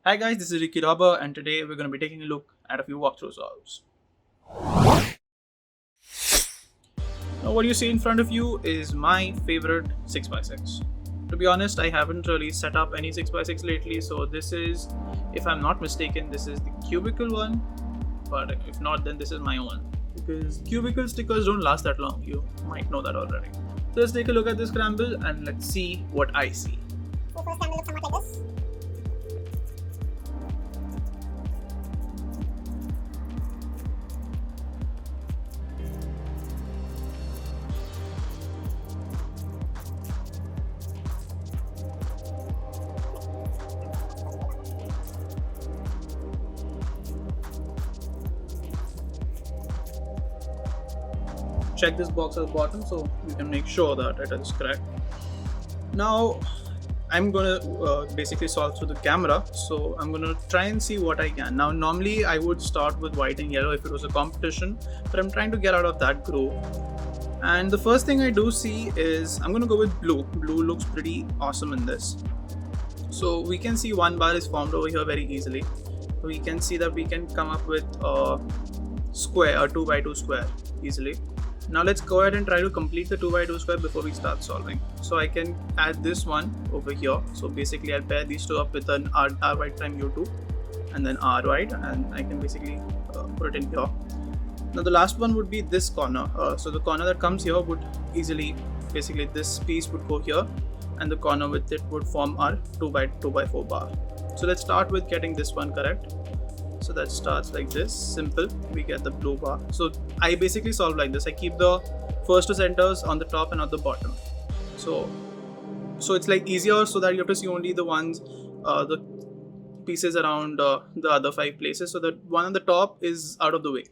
Hi guys, this is Ricky Robber and today we're going to be taking a look at a few walkthrough solves. Now what you see in front of you is my favorite 6x6. To be honest, I haven't really set up any 6x6 lately, so this is, if I'm not mistaken, this is the cubicle one, but if not, then this is my own. Because cubicle stickers don't last that long, you might know that already. So let's take a look at this scramble and let's see what I see. So first scramble looks somewhat like this. Check this box at the bottom so you can make sure that it is correct. Now I'm gonna basically solve through the camera, so I'm gonna try and see what I can. Now normally I would start with white and yellow if it was a competition, but I'm trying to get out of that groove. And the first thing I do see is I'm gonna go with blue. Blue looks pretty awesome in this. So we can see one bar is formed over here very easily. We can see that we can come up with a square, a 2x2 square easily. Now let's go ahead and try to complete the 2x2 square before we start solving. So I can add this one over here. So basically I'll pair these two up with an r wide prime u2 and then r wide, and I can basically put it in here. Now the last one would be this corner. So the corner that comes here would easily, basically this piece would go here and the corner with it would form our 2x4 bar. So let's start with getting this one correct. So that starts like this, simple, we get the blue bar. So I basically solve like this. I keep the first two centers on the top and on the bottom. So it's like easier, so that you have to see only the ones, the pieces around the other 5 places. So that one on the top is out of the way.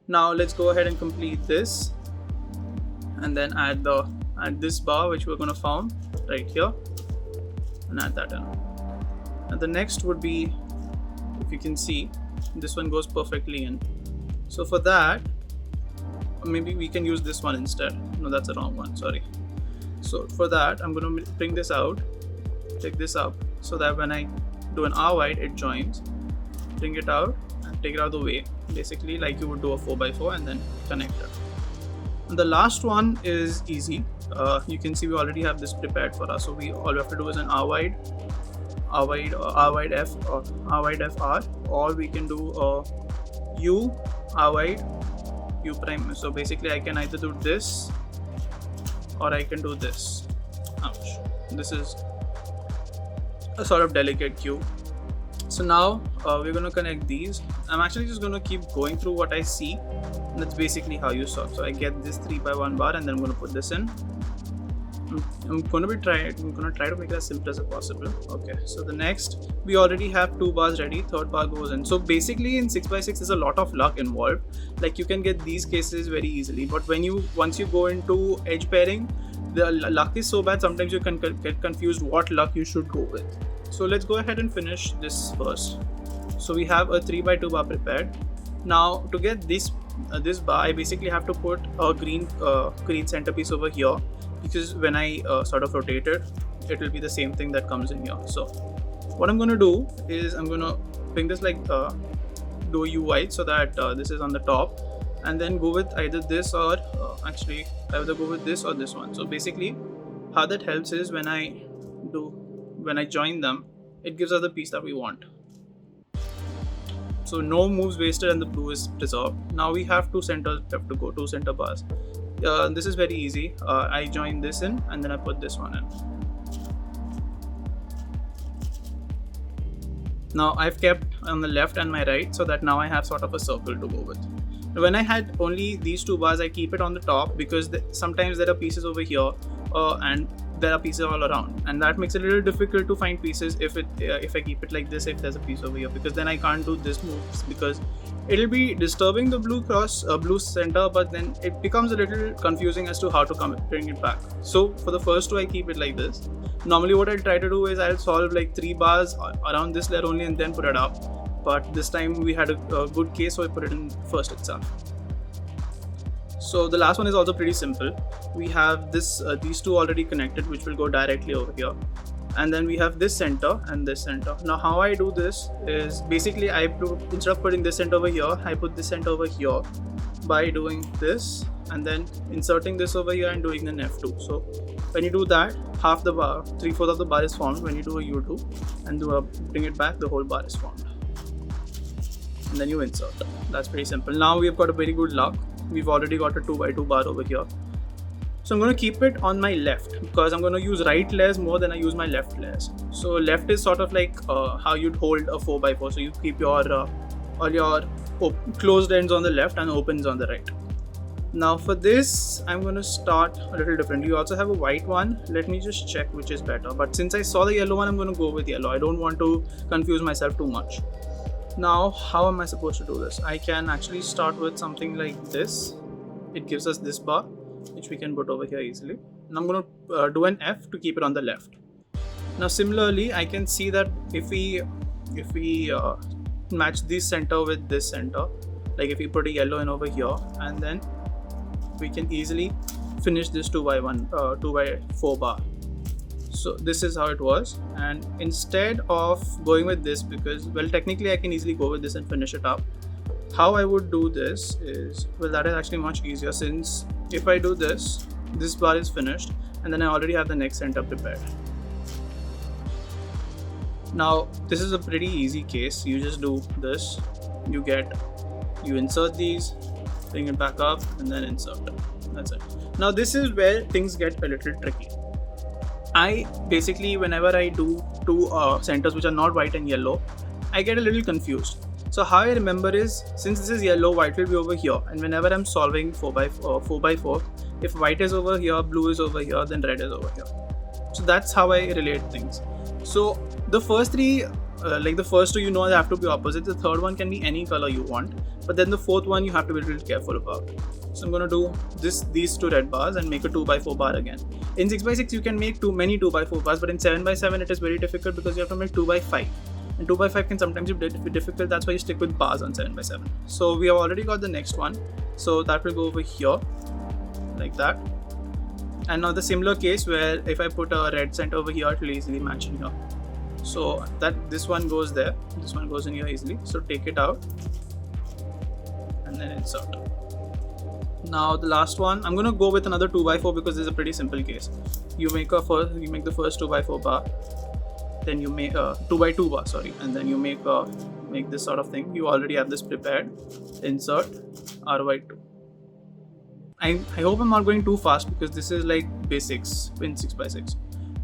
Now let's go ahead and complete this, and then add this bar which we're going to form right here, and add that in. And the next would be, if you can see, this one goes perfectly in. So for that, maybe we can use this one instead. No, that's the wrong one, sorry. So for that, I'm going to bring this out, take this up, so that when I do an R wide, it joins. Bring it out and take it out of the way, basically like you would do a 4x4, and then connect it. And the last one is easy. You can see we already have this prepared for us. So all we have to do is an R wide F, or R wide F R, or we can do U R wide U prime. So basically I can either do this or I can do this. Ouch, this is a sort of delicate cube. So now we're going to connect these. I'm actually just going to keep going through what I see, and that's basically how you solve. So I get this 3x1 bar, and then I'm going to put this in. I'm going to try to make it as simple as possible. Okay, so the next, we already have 2 bars ready, third bar goes in. So basically in 6x6 there's a lot of luck involved. Like you can get these cases very easily, but once you go into edge pairing, the luck is so bad, sometimes you can get confused what luck you should go with. So let's go ahead and finish this first. So we have a 3x2 bar prepared. Now to get this bar, I basically have to put a green centerpiece over here, because when I sort of rotate it, it will be the same thing that comes in here. So what I'm going to do is I'm going to bring this like do U wide, so that this is on the top, and then go with either this or actually I either go with this or this one. So basically how that helps is when I join them, it gives us the piece that we want. So no moves wasted and the blue is preserved. Now we have 2 centers, we have to go 2 center bars. This is very easy. I join this in and then I put this one in. Now I've kept on the left and my right, so that now I have sort of a circle to go with. When I had only these 2 bars, I keep it on the top, because sometimes there are pieces over here and there are pieces all around, and that makes it a little difficult to find pieces if I keep it like this, if there's a piece over here, because then I can't do this moves, because it'll be disturbing the blue center, but then it becomes a little confusing as to how to bring it back. So for the first 2 I keep it like this. Normally what I'll try to do is I'll solve like 3 bars around this layer only and then put it up, but this time we had a good case, so I put it in first itself. So the last one is also pretty simple. We have these two already connected, which will go directly over here, and then we have this center and this center. Now how I do this is basically instead of putting this center over here, I put this center over here by doing this and then inserting this over here and doing an F2. So when you do that, half the bar, 3/4 of the bar is formed. When you do a U2 and bring it back, the whole bar is formed. And then you insert. That's pretty simple. Now we've got a very good luck. We've already got a 2x2 bar over here. So I'm going to keep it on my left because I'm going to use right layers more than I use my left layers. So left is sort of like how you'd hold a 4x4. So you keep your all your closed ends on the left and opens on the right. Now for this, I'm going to start a little different. You also have a white one. Let me just check which is better. But since I saw the yellow one, I'm going to go with yellow. I don't want to confuse myself too much. Now, how am I supposed to do this? I can actually start with something like this. It gives us this bar, which we can put over here easily. And I'm going to do an F to keep it on the left. Now, similarly, I can see that if we match this center with this center, like if we put a yellow in over here, and then we can easily finish this 2x4 bar. So this is how it was, and instead of going with this, because well technically I can easily go with this and finish it up, how I would do this is, well, that is actually much easier, since if I do this bar is finished and then I already have the next center prepared. Now this is a pretty easy case. You just do this, you insert these, bring it back up and then insert. That's it. Now this is where things get a little tricky. I basically, whenever I do two centers which are not white and yellow, I get a little confused. So how I remember is, since this is yellow, white will be over here, and whenever I'm solving 4x4, if white is over here, blue is over here, then red is over here. So that's how I relate things. So the first three, like the first two, they have to be opposite. The third one can be any color you want, but then the fourth one you have to be a little careful about. So I'm going to do these two red bars and make a 2x4 bar again. In 6x6 you can make many 2x4 bars, but in 7x7 it is very difficult because you have to make 2x5. And 2x5 can sometimes be difficult, that's why you stick with bars on 7x7. So we have already got the next one. So that will go over here, like that. And now the similar case where if I put a red center over here, it will easily match in here. So this one goes there, this one goes in here easily. So take it out and then insert. Now the last one, I'm gonna go with another 2x4 because this is a pretty simple case. You make the first 2x4 bar, then you make a 2x2 bar, and then you make this sort of thing. You already have this prepared. Insert RY2. I hope I'm not going too fast because this is like basics in 6x6.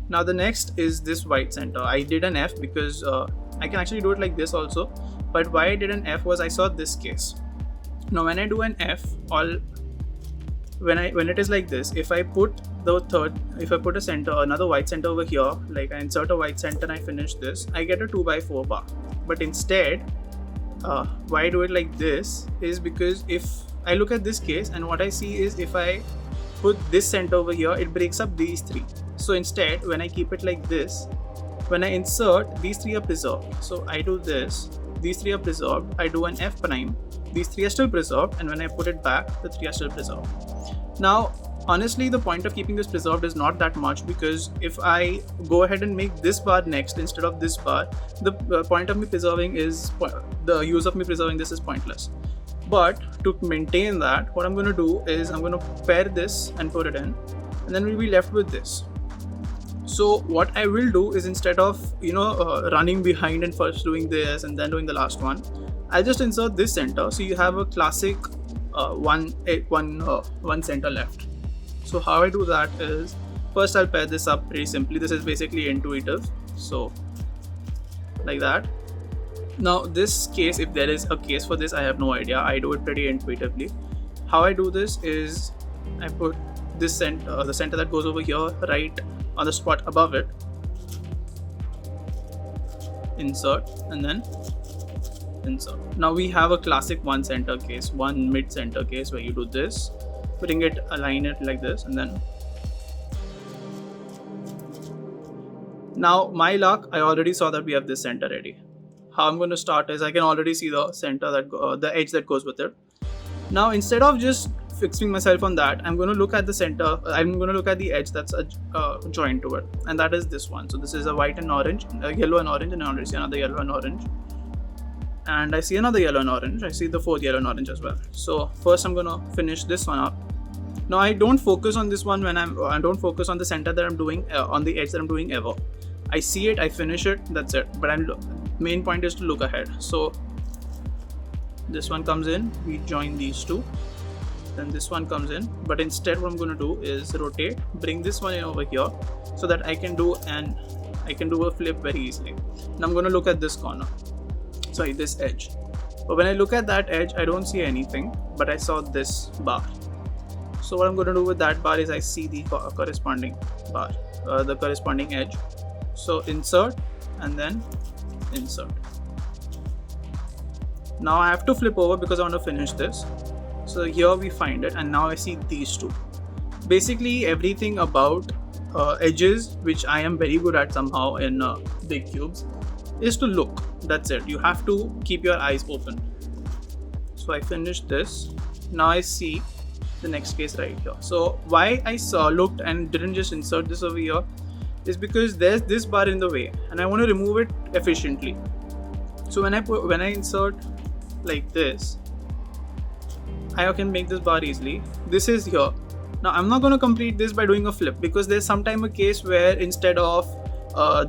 Now the next is this white center. I did an F because I can actually do it like this also, but why I did an F was I saw this case. Now when I do an F, when it is like this, if I put a center, another white center over here, like I insert a white center and I finish this, I get a 2x4 bar. But instead, why I do it like this is because if I look at this case and what I see is if I put this center over here, it breaks up these three. So instead, when I keep it like this, when I insert, these three are preserved. So I do this, these three are preserved, I do an F prime, these three are still preserved, and when I put it back, the three are still preserved. Now, honestly, the point of keeping this preserved is not that much, because if I go ahead and make this bar next instead of this bar, the point of me preserving is, the use of me preserving this is pointless. But to maintain that, what I'm going to do is I'm going to pair this and put it in, and then we'll be left with this. So what I will do is, instead of running behind and first doing this and then doing the last one, I'll just insert this center, so you have a classic one center left. So how I do that is, first I'll pair this up pretty simply. This is basically intuitive, so like that. Now this case, if there is a case for this, I have no idea. I do it pretty intuitively. How I do this is I put this center, the center that goes over here, right on the spot above it, insert, and then insert. Now we have a classic one center case, one mid center case, where you do this, align it like this, and then. Now my luck, I already saw that we have this center ready. How I'm going to start is, I can already see the center the edge that goes with it. Now instead of just fixing myself on that, I'm going to look at the center. I'm going to look at the edge that's joined to it, and that is this one. So this is a white and orange, yellow and orange, and I already see another yellow and orange, and I see another yellow and orange. I see the fourth yellow and orange as well. So first I'm going to finish this one up. Now I don't focus on this one when I don't focus on the center that I'm doing on the edge that I'm doing ever. I see it, I finish it, that's it. But main point is to look ahead. So this one comes in, we join these two, then this one comes in, but instead what I'm going to do is rotate, bring this one in over here, so that I can do a flip very easily. Now I'm going to look at this corner, sorry, this edge. But when I look at that edge, I don't see anything, but I saw this bar. So what I'm going to do with that bar is I see the corresponding bar, the corresponding edge. So insert and then insert. Now I have to flip over because I want to finish this. So here we find it, and now I see these two. Basically everything about edges, which I am very good at somehow in big cubes, is to look. That's it. You have to keep your eyes open. So I finished this. Now I see the next case right here. So why I looked and didn't just insert this over here is because there's this bar in the way, and I want to remove it efficiently. So when I insert like this, I can make this bar easily. This is here. Now I'm not going to complete this by doing a flip, because there's sometime a case where instead of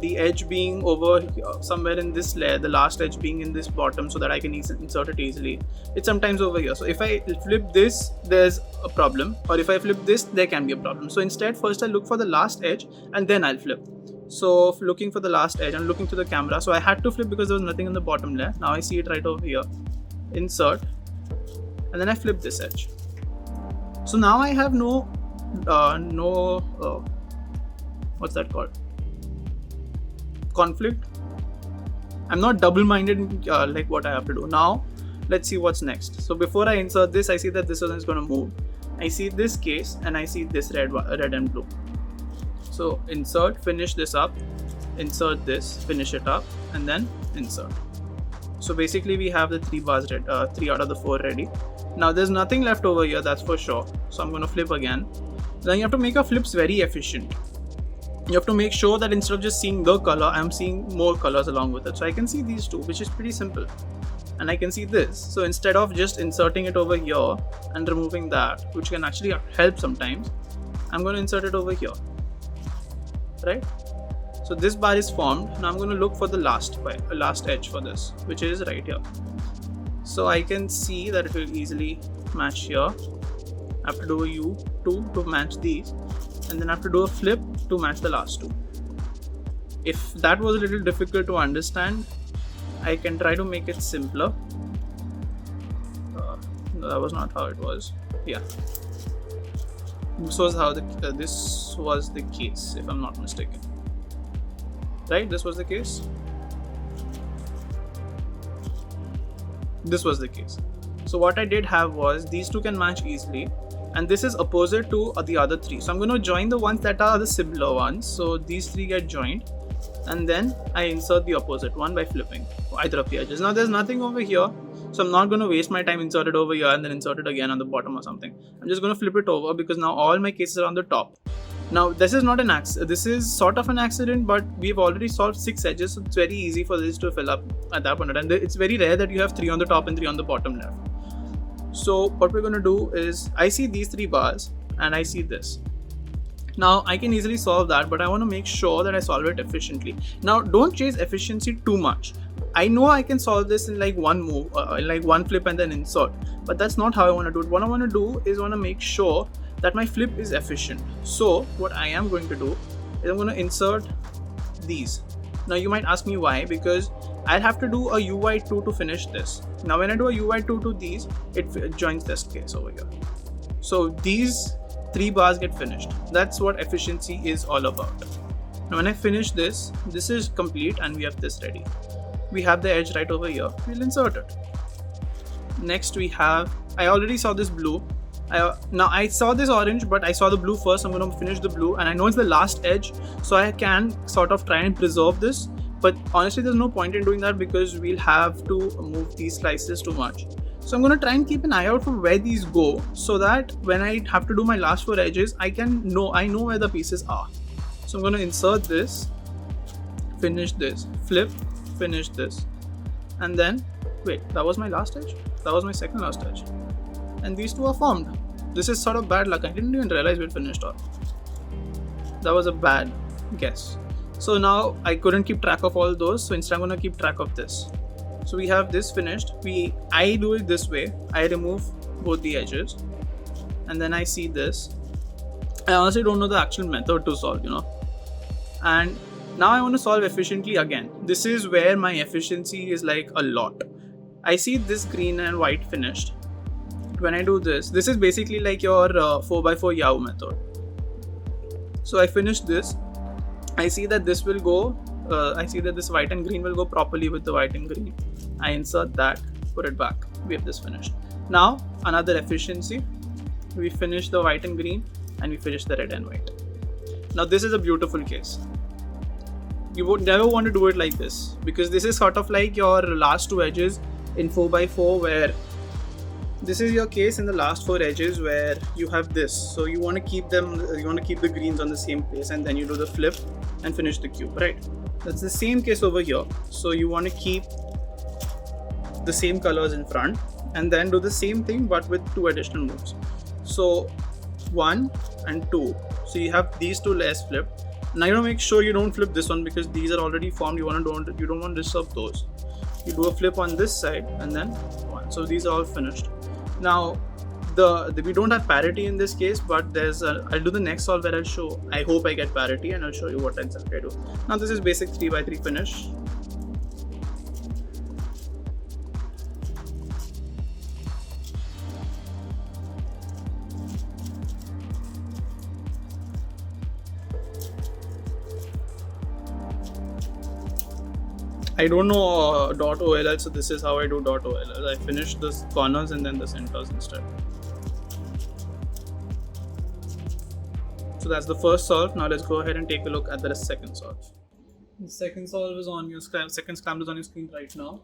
the edge being over here, somewhere in this layer, the last edge being in this bottom, so that I can insert it easily, it's sometimes over here. So if I flip this, there's a problem, or if I flip this, there can be a problem. So instead, first I look for the last edge and then I'll flip. So looking for the last edge, I'm looking to the camera, so I had to flip because there was nothing in the bottom layer. Now I see it right over here. Insert, and then I flip this edge. So now I have no what's that called, conflict. I'm not double-minded like what I have to do. Now let's see what's next. So before I insert this, I see that this one is going to move. I see this case and I see this red and blue. So insert, finish this up, insert this, finish it up, and then insert. So basically we have the 3 bars, 3 out of the 4 ready. Now there's nothing left over here, that's for sure. So I'm going to flip again. Then you have to make your flips very efficient. You have to make sure that instead of just seeing the color, I'm seeing more colors along with it. So I can see these two, which is pretty simple. And I can see this. So instead of just inserting it over here and removing that, which can actually help sometimes, I'm going to insert it over here. Right? So this bar is formed. Now I'm going to look for the last edge for this, which is right here. So I can see that it will easily match here. I have to do a U2 to match these, and then I have to do a flip to match the last two. If that was a little difficult to understand, I can try to make it simpler. No, that was not how it was. Yeah, this was how this was the case, if I'm not mistaken. Right? This was the case. This was the case. So what I did have was these two can match easily, and this is opposite to the other 3. So I'm going to join the ones that are the similar ones. So these 3 get joined, and then I insert the opposite one by flipping either of the edges. Now there's nothing over here, so I'm not going to waste my time insert it over here and then insert it again on the bottom or something. I'm just going to flip it over because now all my cases are on the top. Now this is not an accident, this is sort of an accident, but we've already solved 6 edges, so it's very easy for this to fill up at that point. And it's very rare that you have 3 on the top and 3 on the bottom left. So what we're going to do is, I see these 3 bars and I see this. Now I can easily solve that, but I want to make sure that I solve it efficiently. Now don't chase efficiency too much. I know I can solve this in like one move, like one flip and then insert, but that's not how I want to do it. What I want to do is I want to make sure that my flip is efficient. So what I am going to do is I'm going to insert these. Now you might ask me why, because I'll have to do a UY2 to finish this. Now when I do a UY2 to these, it joins this case over here. So these 3 bars get finished. That's what efficiency is all about. Now when I finish this, this is complete and we have this ready. We have the edge right over here. We'll insert it. Next we have, I already saw this blue. Now I saw this orange, but I saw the blue first. I'm going to finish the blue, and I know it's the last edge, so I can sort of try and preserve this. But honestly, there's no point in doing that because we'll have to move these slices too much. So I'm going to try and keep an eye out for where these go, so that when I have to do my last 4 edges, I know where the pieces are. So I'm going to insert this, finish this, flip, finish this, and then wait, that was my last edge? That was my second last edge. And these two are formed. This is sort of bad luck. I didn't even realize we'd finished off. That was a bad guess. So now I couldn't keep track of all those, so instead I'm going to keep track of this. So we have this finished. I do it this way. I remove both the edges, and then I see this. I honestly don't know the actual method to solve, And now I want to solve efficiently again. This is where my efficiency is like a lot. I see this green and white finished. When I do this is basically like your 4x4 Yao method. So I finish this. I see that this will go. I see that this white and green will go properly with the white and green. I insert that, put it back. We have this finished. Now another efficiency. We finish the white and green, and we finish the red and white. Now this is a beautiful case. You would never want to do it like this, because this is sort of like your last 2 edges in 4x4, where this is your case in the last 4 edges where you have this. So you want to keep the greens on the same place, and then you do the flip and finish the cube, right? That's the same case over here. So you want to keep the same colors in front, and then do the same thing but with 2 additional moves. So 1 and 2. So you have these 2 layers flipped. Now you want to make sure you don't flip this one, because these are already formed. You don't want to disturb those. You do a flip on this side and then 1. So these are all finished. Now we don't have parity in this case, but I'll do the next solve where I'll show. I hope I get parity, and I'll show you what exactly I do. Now this is basic 3x3 finish. I don't know .oll, so this is how I do .oll. I finish the corners and then the centers instead. So that's the first solve. Now let's go ahead and take a look at the second solve. The second solve is on your second scramble is on your screen right now.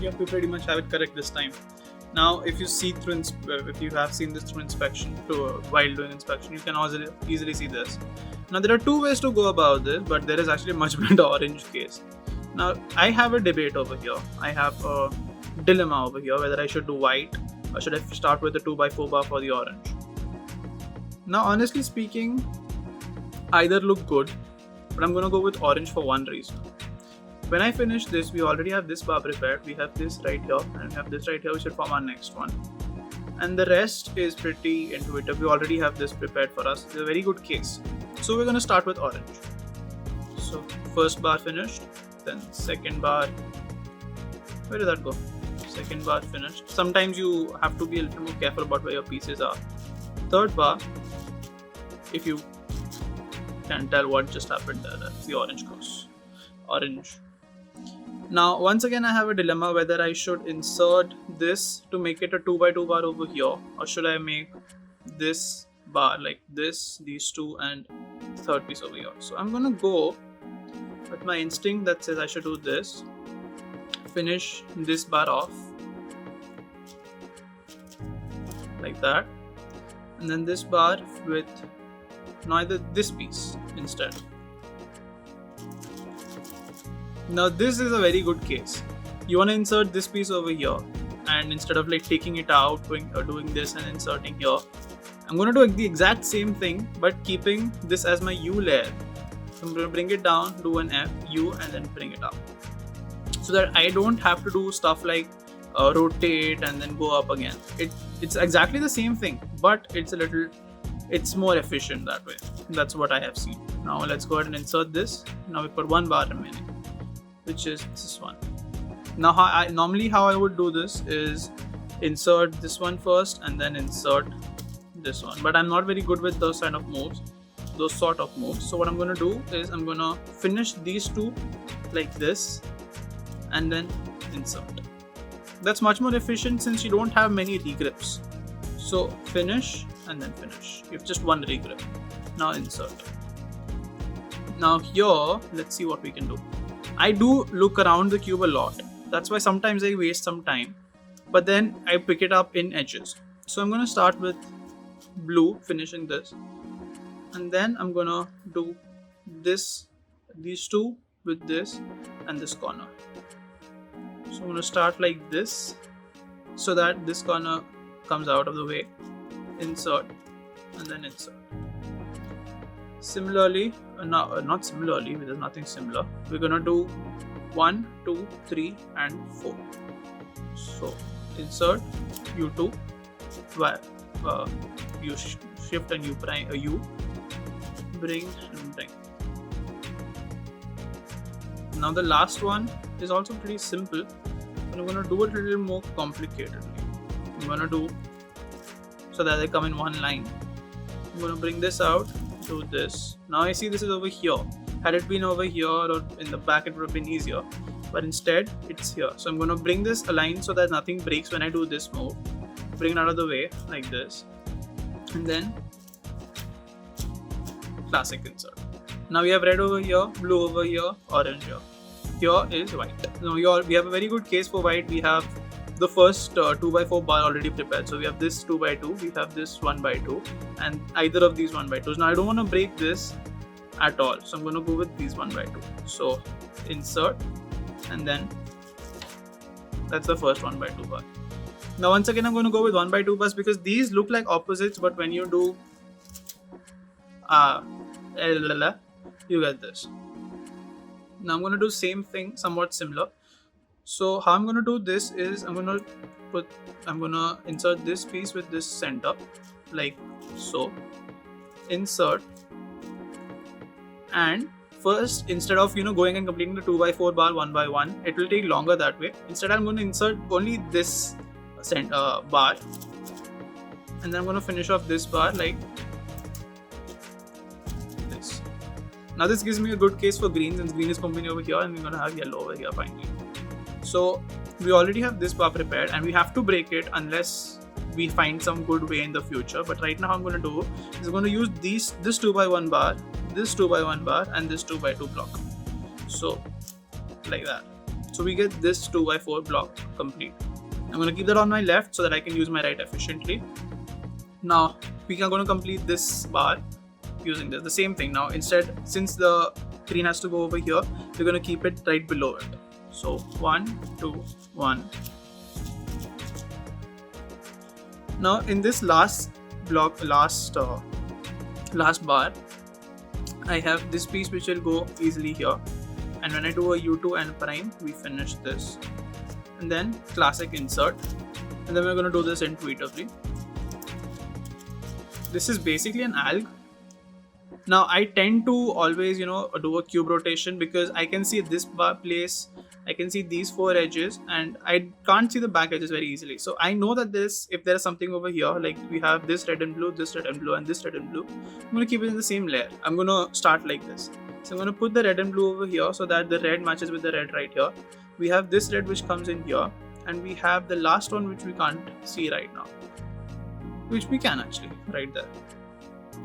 Yep, we pretty much have it correct this time. Now, if you have seen this through inspection, while doing inspection, you can also easily see this. Now, there are 2 ways to go about this, but there is actually a much better orange case. Now, I have a debate over here. I have a dilemma over here whether I should do white or should I start with the 2x4 bar for the orange. Now, honestly speaking, either look good, but I'm gonna go with orange for one reason. When I finish this, we already have this bar prepared. We have this right here, and we have this right here. We should form our next one. And the rest is pretty intuitive. We already have this prepared for us. It's a very good case. So we're going to start with orange. So first bar finished, then second bar. Where did that go? Second bar finished. Sometimes you have to be a little more careful about where your pieces are. Third bar, if you can tell what just happened there, that's the orange goes. Orange. Now, once again, I have a dilemma whether I should insert this to make it a 2x2 bar over here, or should I make this bar like this, these two, and third piece over here. So I'm gonna go with my instinct that says I should do this. Finish this bar off like that, and then this bar with neither this piece instead. Now this is a very good case. You want to insert this piece over here, and instead of like taking it out, doing this and inserting here, I'm going to do the exact same thing but keeping this as my U layer. So I'm going to bring it down, do an F, U, and then bring it up, so that I don't have to do stuff like rotate and then go up again. It's exactly the same thing, but it's more efficient that way. That's what I have seen. Now let's go ahead and insert this. Now we've got one bar remaining, which is this one. Now normally how I would do this is insert this one first and then insert this one, but I'm not very good with those sort of moves. So what I'm going to do is I'm going to finish these two like this and then insert. That's much more efficient since you don't have many regrips. So finish and then finish. You have just one regrip. Now insert. Now here, let's see what we can do. I do look around the cube a lot. That's why sometimes I waste some time. But then I pick it up in edges. So I'm going to start with blue, finishing this. And then I'm going to do these two with this and this corner. So I'm going to start like this so that this corner comes out of the way. Insert and then insert. Similarly, not similarly, there's nothing similar. We're going to do 1, 2, 3 and 4. So insert U2, U shift and U prime, U, bring and bring. Now the last one is also pretty simple, but I'm going to do it a little more complicatedly. I'm going to do so that they come in one line. I'm going to bring this out, do this. Now I see this is over here. Had it been over here or in the back, it would have been easier, but instead it's here. So I'm going to bring this aligned so that nothing breaks when I do this move. Bring it out of the way like this, and then classic insert. Now we have red over here, blue over here, orange here. Here is white. Now we have a very good case for white. We have the first 2x4 bar already prepared. So we have this 2x2, we have this 1x2, and either of these 1x2s. Now I don't want to break this at all, so I'm going to go with these 1x2. So insert, and then that's the first 1x2 bar. Now once again I'm going to go with 1x2 bars because these look like opposites, but when you do you get this. Now I'm going to do same thing, somewhat similar. So how I'm going to do this is I'm going to insert this piece with this center like so. Insert, and first, instead of going and completing the 2x4 bar 1x1, it will take longer that way. Instead I'm going to insert only this bar, and then I'm going to finish off this bar like this. Now this gives me a good case for green, since green is coming over here and we're going to have yellow over here finally. So we already have this bar prepared and we have to break it unless we find some good way in the future. But right now I'm going to do is I'm going to use this 2x1 bar, this 2x1 bar and this 2x2 block. So like that. So we get this 2x4 block complete. I'm going to keep that on my left so that I can use my right efficiently. Now we are going to complete this bar using this. The same thing. Now instead, since the green has to go over here, we're going to keep it right below it. So 1, 2, 1. Now in this last block, last bar, I have this piece which will go easily here. And when I do a U2 and prime, we finish this. And then classic insert. And then we're going to do this intuitively. This is basically an alg. Now I tend to always, do a cube rotation because I can see this bar place, I can see these 4 edges, and I can't see the back edges very easily. So I know that if there is something over here, like we have this red and blue, this red and blue, and this red and blue, I'm going to keep it in the same layer. I'm going to start like this. So I'm going to put the red and blue over here so that the red matches with the red right here. We have this red which comes in here, and we have the last one which we can't see right now, which we can actually right there.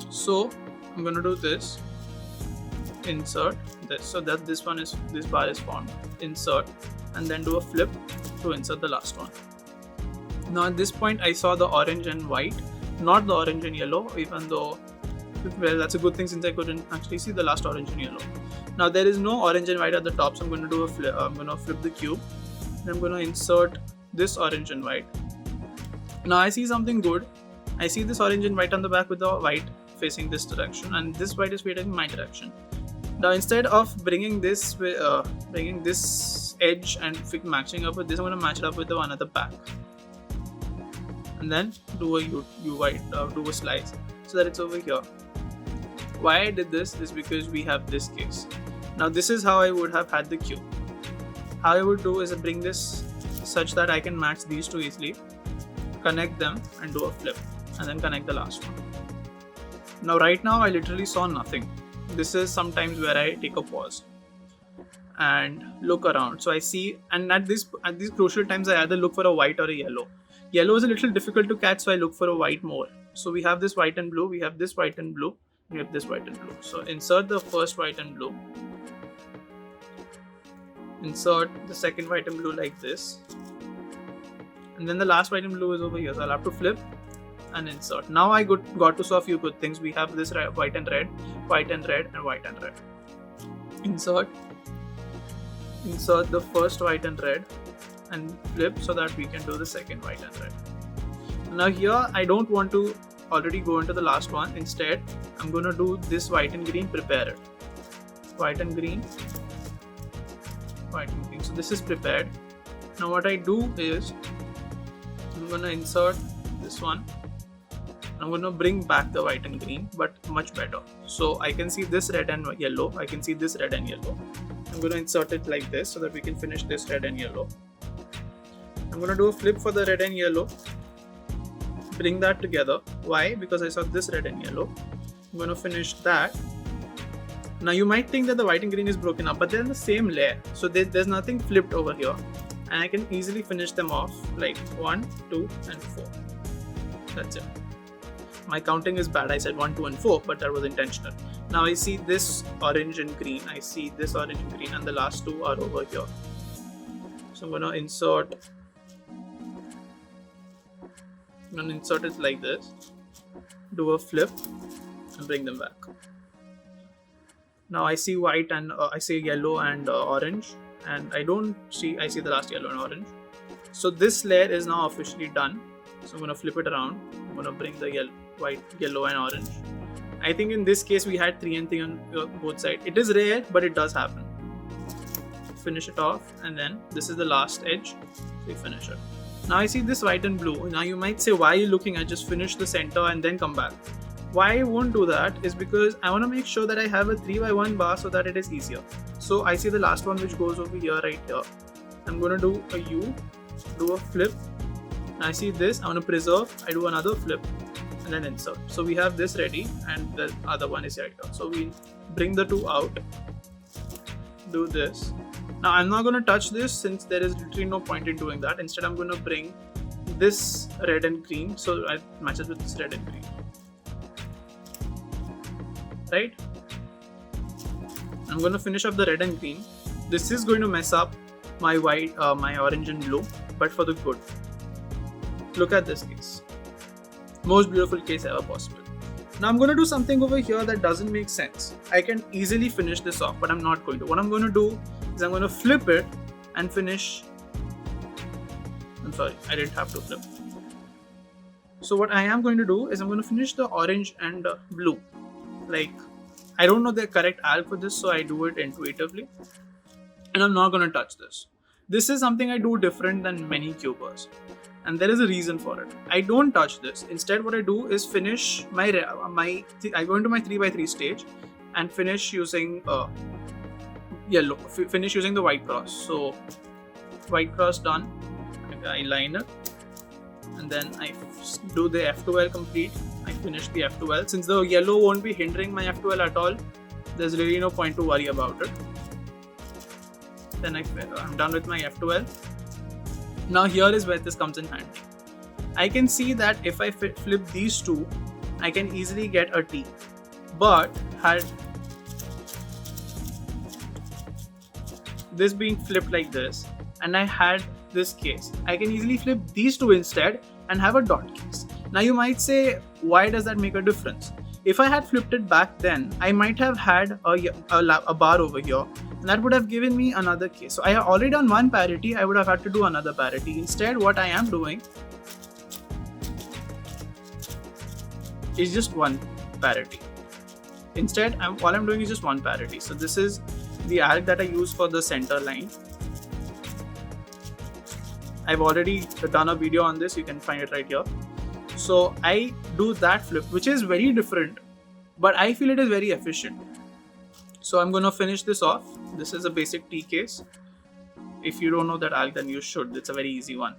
So I'm going to do this, insert this so that this bar is formed, insert, and then do a flip to insert the last one. Now at this point I saw the orange and white, not the orange and yellow, even though, well, that's a good thing since I couldn't actually see the last orange and yellow. Now there is no orange and white at the top, so I'm going to do a flip. I'm going to flip the cube, and I'm going to insert this orange and white. Now I see something good. I see this orange and white on the back with the white facing this direction, and this white is facing my direction. Now instead of bringing this edge and matching up with this, I'm going to match it up with the one at the back, and then do a slice so that it's over here. Why I did this is because we have this case. Now this is how I would have had the cube. How I would do is bring this such that I can match these two easily, connect them and do a flip. and then connect the last one. Now right now I literally saw nothing. This is sometimes where I take a pause and look around. So I see, and at these crucial times I either look for a white or a yellow. Yellow is a little difficult to catch, so I look for a white more. So we have this white and blue, we have this white and blue, we have this white and blue. So insert the first white and blue, insert the second white and blue like this, and then the last white and blue is over here. So I'll have to flip and insert. Now I got to saw a few good things. We have this white and red, white and red, and white and red. Insert the first white and red and flip so that we can do the second white and red. Now here I don't want to already go into the last one. Instead I'm going to do this white and green, prepare it. White and green, white and green. So this is prepared. Now what I do is I'm going to insert this one. I'm going to bring back the white and green, but much better. So I can see this red and yellow. I can see this red and yellow. I'm going to insert it like this so that we can finish this red and yellow. I'm going to do a flip for the red and yellow. Bring that together. Why? Because I saw this red and yellow. I'm going to finish that. Now you might think that the white and green is broken up, but they're in the same layer. So there's nothing flipped over here. And I can easily finish them off like 1, 2, and 4. That's it. My counting is bad. I said 1, 2, and 4, but that was intentional. Now I see this orange and green. I see this orange and green, and the last two are over here. So I'm going to insert. I'm going to insert it like this. Do a flip and bring them back. Now I see white and I see yellow and orange, and I see the last yellow and orange. So this layer is now officially done. So I'm going to flip it around. I'm going to bring the white, yellow, and orange. I think in this case we had 3 and 3 on both sides. It is rare, but it does happen. Finish it off, and then this is the last edge. So we finish it. Now I see this white and blue. Now you might say, why are you looking? I just finish the center and then come back. Why I won't do that is because I want to make sure that I have a 3x1 bar so that it is easier. So I see the last one which goes over here, right here. I'm going to do a U, do a flip. I see this, I want to preserve, I do another flip and then insert. So we have this ready and the other one is right here. So we bring the two out, do this. Now I'm not going to touch this since there is literally no point in doing that. Instead I'm going to bring this red and green so it matches with this red and green. Right? I'm going to finish up the red and green. This is going to mess up my white, my orange and blue, but for the good. Look at this case. Most beautiful case ever possible. Now I'm going to do something over here that doesn't make sense. I can easily finish this off, but I'm not going to. What I'm going to do is I'm going to flip it and finish. I'm sorry, I didn't have to flip. So what I am going to do is I'm going to finish the orange and blue. Like, I don't know the correct alg for this, so I do it intuitively. And I'm not going to touch this. This is something I do different than many cubers. And there is a reason for it. I don't touch this. Instead, what I do is finish I go into my 3x3 stage and finish using yellow. Finish using the white cross. So white cross done. I line it, and then I do the F12 complete. I finish the F12. Since the yellow won't be hindering my F12 at all, there's really no point to worry about it. Then I'm done with my F12. Now here is where this comes in handy. I can see that if I flip these two, I can easily get a T. But had this being flipped like this, and I had this case, I can easily flip these two instead and have a dot case. Now you might say, why does that make a difference? If I had flipped it back then, I might have had a bar over here, and that would have given me another case. So I have already done one parity, I would have had to do another parity. Instead, what I am doing is just one parity. Instead, all I'm doing is just one parity. So this is the alg that I use for the center line. I've already done a video on this, you can find it right here. So I do that flip, which is very different, but I feel it is very efficient. So I'm going to finish this off. This is a basic T case. If you don't know that alg, then you should. It's a very easy one.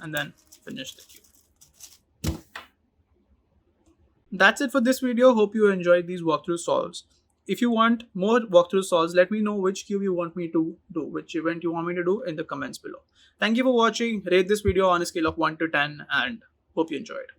And then finish the cube. That's it for this video. Hope you enjoyed these walkthrough solves. If you want more walkthrough solves, let me know which cube you want me to do, which event you want me to do in the comments below. Thank you for watching. Rate this video on a scale of 1 to 10 and hope you enjoyed.